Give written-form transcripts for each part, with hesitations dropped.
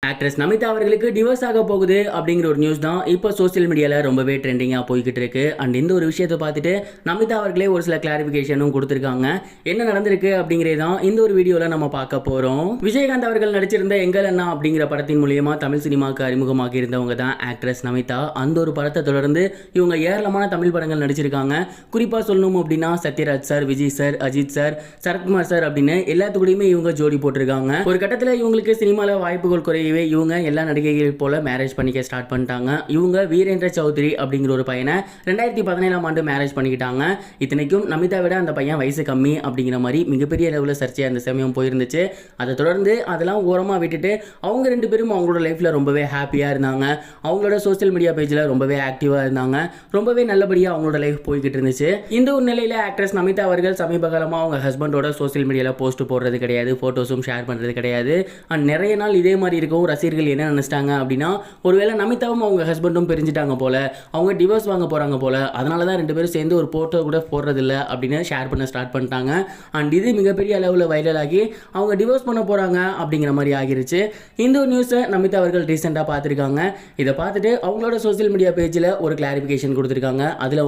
Actress Namitha அவர்களுக்கு divorce ஆக போகுது அப்படிங்கிற ஒரு நியூஸ் தான் இப்போ சோசியல் மீடியாவில் ரொம்பவே ட்ரெண்டிங்காக போய்கிட்டு இருக்கு. அண்ட் இந்த ஒரு விஷயத்தை பார்த்துட்டு நமிதா அவர்களே ஒரு சில கிளாரிஃபிகேஷனும் கொடுத்துருக்காங்க. என்ன நடந்திருக்கு அப்படிங்கிறது தான் இந்த ஒரு வீடியோவில் நம்ம பார்க்க போகிறோம். விஜயகாந்த் அவர்கள் நடிச்சிருந்த எங்கள் அண்ணா அப்படிங்கிற படத்தின் மூலியமா தமிழ் சினிமாவுக்கு அறிமுகமாகி இருந்தவங்க தான் ஆக்ட்ரஸ் நமிதா. அந்த ஒரு படத்தை தொடர்ந்து இவங்க ஏராளமான தமிழ் படங்கள் நடிச்சிருக்காங்க. குறிப்பாக சொல்லணும் அப்படின்னா Sathyaraj sir, Vijay sir, Ajith sir, Sarathkumar sir அப்படின்னு எல்லாத்துக்கூடயுமே இவங்க ஜோடி போட்டிருக்காங்க. ஒரு கட்டத்தில் இவங்களுக்கு சினிமாவில் வாய்ப்புகள் குறையவே இவங்க எல்லா நடிகைகள் போல மேரேஜ் பண்ணிக்க ஸ்டார்ட் பண்ணிட்டாங்க. இவங்க வீரேந்திர சௌத்ரி அப்படிங்கிற ஒரு பையனை 2017ஆம் ஆண்டு மேரேஜ் பண்ணிக்கிட்டாங்க. இத்தனைக்கும் நமிதா விட அந்த பையன் வயசு கம்மி அப்படிங்கிற மாதிரி மிகப்பெரிய லெவலில் சர்ச்சையாக அந்த சமயம் போயிருந்துச்சு. அதை தொடர்ந்து அதெல்லாம் ஓரமாக விட்டுட்டு அவங்க ரெண்டு பேரும் அவங்களோட லைஃப்பில் ரொம்பவே ஹாப்பியாக இருந்தாங்க. அவங்களோட சோசியல் மீடியா பேஜில் ரொம்பவே ஆக்டிவாக இருந்தாங்க. ரொம்பவே நல்லபடியாக அவங்களோட லைஃப் போய்கிட்டு இருந்துச்சு. இந்த ஒரு நிலையில் ஆக்ட்ரஸ் நமிதா அவர்கள் சமீப காலமாக அவங்க ஹஸ்பண்டோட சோசியல் மீடியாவில் போஸ்ட் போடுறது கிடையாது, ஃபோட்டோஸும் ஷேர் பண்ணுறது கிடையாது. அண்ட் நிறைய நாள் இதே மாதிரி இருக்கும். ரசிகர்கள் என்ன நினைச்சிட்டாங்க அப்படின்னா, ஒருவேளை நமிதாவும் அவங்க ஹஸ்பண்டும் பிரிஞ்சிட்டாங்க போல, அவங்க டிவோர்ஸ் வாங்க போறாங்க போல, அதனால தான் ரெண்டு பேரும் சேர்ந்து ஒரு போட்டோ கூட போடுறதில்ல அப்படின்னு ஷேர் பண்ண ஸ்டார்ட் பண்ணிட்டாங்க. அண்ட் இது மிகப்பெரிய அளவில் வைரல் ஆகி அவங்க டிவோர்ஸ் பண்ண போறாங்க அப்படிங்கிற மாதிரி ஆகிருச்சு. இந்த ஒரு நியூஸை நமிதா அவர்கள் ரீசெண்டாக பார்த்துருக்காங்க. இதை பார்த்துட்டு அவங்களோட சோசியல் மீடியா பேஜில் ஒரு கிளாரிஃபிகேஷன் கொடுத்துருக்காங்க. அதில்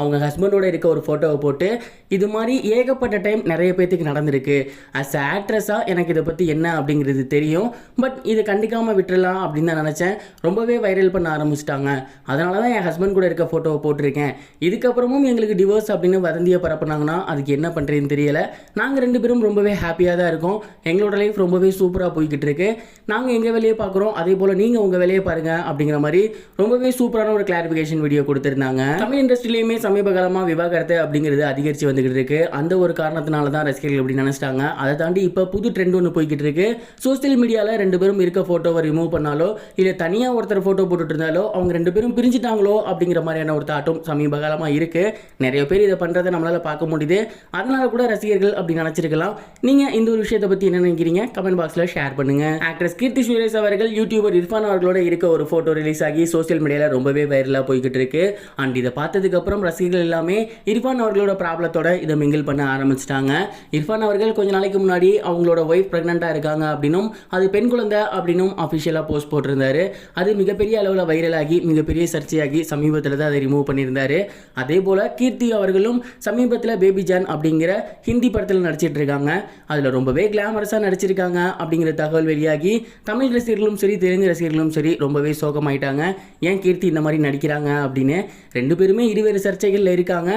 அவங்க ஹஸ்பண்டோட இருக்க ஒரு ஃபோட்டோவை போட்டு இது மாதிரி ஏகப்பட்ட டைம் நிறைய பேத்துக்கு நடந்திருக்கு. அஸ் அ ஆக்ட்ரஸாக எனக்கு இதை பற்றி என்ன அப்படிங்கிறது தெரியும், பட் இது கண்டிக்காமல் விட்டுறலாம் அப்படின்னு தான் நினச்சேன். ரொம்பவே வைரல் பண்ண ஆரம்பிச்சிட்டாங்க. அதனால தான் என் ஹஸ்பண்ட் கூட இருக்க ஃபோட்டோவை போட்டிருக்கேன். இதுக்கப்புறமும் எங்களுக்கு டிவோர்ஸ் அப்படின்னு வதந்தியை பரப்புனாங்கன்னா அதுக்கு என்ன பண்ணுறதுன்னு தெரியலை. நாங்கள் ரெண்டு பேரும் ரொம்பவே ஹாப்பியாக தான் இருக்கோம். எங்களோட லைஃப் ரொம்பவே சூப்பராக போய்கிட்டு இருக்கு. நாங்கள் எங்கள் வேலையை பார்க்குறோம், அதே போல் நீங்கள் உங்கள் வேலையை பாருங்கள் அப்படிங்கிற மாதிரி ரொம்பவே சூப்பரான ஒரு கிளாரிஃபிகேஷன் வீடியோ கொடுத்துருந்தாங்க. தமிழ் இண்டஸ்ட்ரியிலையுமே சமீப காலமாக விவாகரத்து அப்படிங்கிறது அதிகரித்து வந்துகிட்டு இருக்கு. அந்த ஒரு காரணத்தினால தான் ரசிகர்கள் அப்படி நினச்சிட்டாங்க. அதை தாண்டி இப்போ புது ட்ரெண்ட் ஒன்று போய்கிட்டு இருக்கு. சோசியல் மீடியாவில் ரெண்டு பேரும் இருக்க ஃபோட்டோவை ரிமூவ் பண்ணாலோ இல்லை தனியாக ஒருத்தர் ஃபோட்டோ போட்டுட்டு இருந்தாலோ அவங்க ரெண்டு பேரும் பிரிஞ்சிட்டாங்களோ அப்படிங்கிற மாதிரியான ஒரு தாட்டும் சமீப காலமாக இருக்குது. நிறைய பேர் இதை பண்ணுறதை நம்மளால் பார்க்க முடியுது. அதனால கூட ரசிகர்கள் அப்படி நினச்சிருக்கலாம். நீங்கள் இந்த ஒரு விஷயத்தை பற்றி என்ன நினைக்கிறீங்க? கமெண்ட் பாக்ஸில் ஷேர் பண்ணுங்கள். ஆக்ட்ரஸ் கீர்த்தி சுரேஷ் அவர்கள் யூடியூபர் இர்ஃபான் அவர்களோட இருக்க ஒரு ஃபோட்டோ ரிலீஸ் ஆகி சோசியல் மீடியாவில் ரொம்பவே வைரலாக போய்கிட்டு இருக்கு. அண்ட் இதை பார்த்ததுக்கப்புறம் ரசிகர்கள் எல்லாமே இர்ஃபான் அவர்களோட ப்ராப்ளத்தோட இதை மிங்கிள் பண்ண ஆரம்பிச்சிட்டாங்க. இர்ஃபான் அவர்கள் கொஞ்ச நாளைக்கு முன்னாடி அவங்களோட ஒய்ஃப் ப்ரெக்னெண்ட்டாக இருக்காங்க அப்படின்னும் அது பெண் குழந்தை அப்படின்னும் அஃபிஷியலாக போஸ்ட் போட்டிருந்தாரு. அது மிகப்பெரிய அளவில் வைரலாகி மிகப்பெரிய சர்ச்சையாகி சமீபத்தில் தான் அதை ரிமூவ் பண்ணியிருந்தாரு. அதே போல் கீர்த்தி அவர்களும் சமீபத்தில் பேபி ஜான் அப்படிங்கிற ஹிந்தி படத்தில் நடிச்சிட்டு இருக்காங்க. அதில் ரொம்பவே கிளாமரஸாக நடிச்சிருக்காங்க அப்படிங்கிற தகவல் வெளியாகி தமிழ் ரசிகர்களும் சரி தெலுங்கு ரசிகர்களும் சரி ரொம்பவே சோகமாயிட்டாங்க. ஏன் கீர்த்தி இந்த மாதிரி நடிக்கிறாங்க அப்படின்னு. ரெண்டு பேருமே இருவேறு சர்ச்சைகளில் இருக்காங்க.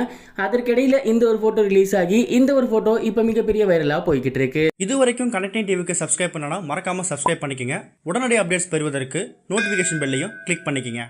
அதற்கிடையில் இந்த ஒரு ஃபோட்டோ ரிலீஸ் ஆகி இந்த ஒரு ஃபோட்டோ இப்போ மிகப்பெரிய வைரலாக போய்கிட்டு இருக்கு. இது வரைக்கும் கனெக்டிங் டிவிக்கு சப்ஸ்கிரைப் பண்ணனா மறக்காம சப்ஸ்கிரைப் பண்ணிக்கங்க. உடனடி அப்டேட்ஸ் பெறுவதற்கு நோட்டிஃபிகேஷன் பெல்லையும் கிளிக் பண்ணிக்கங்க.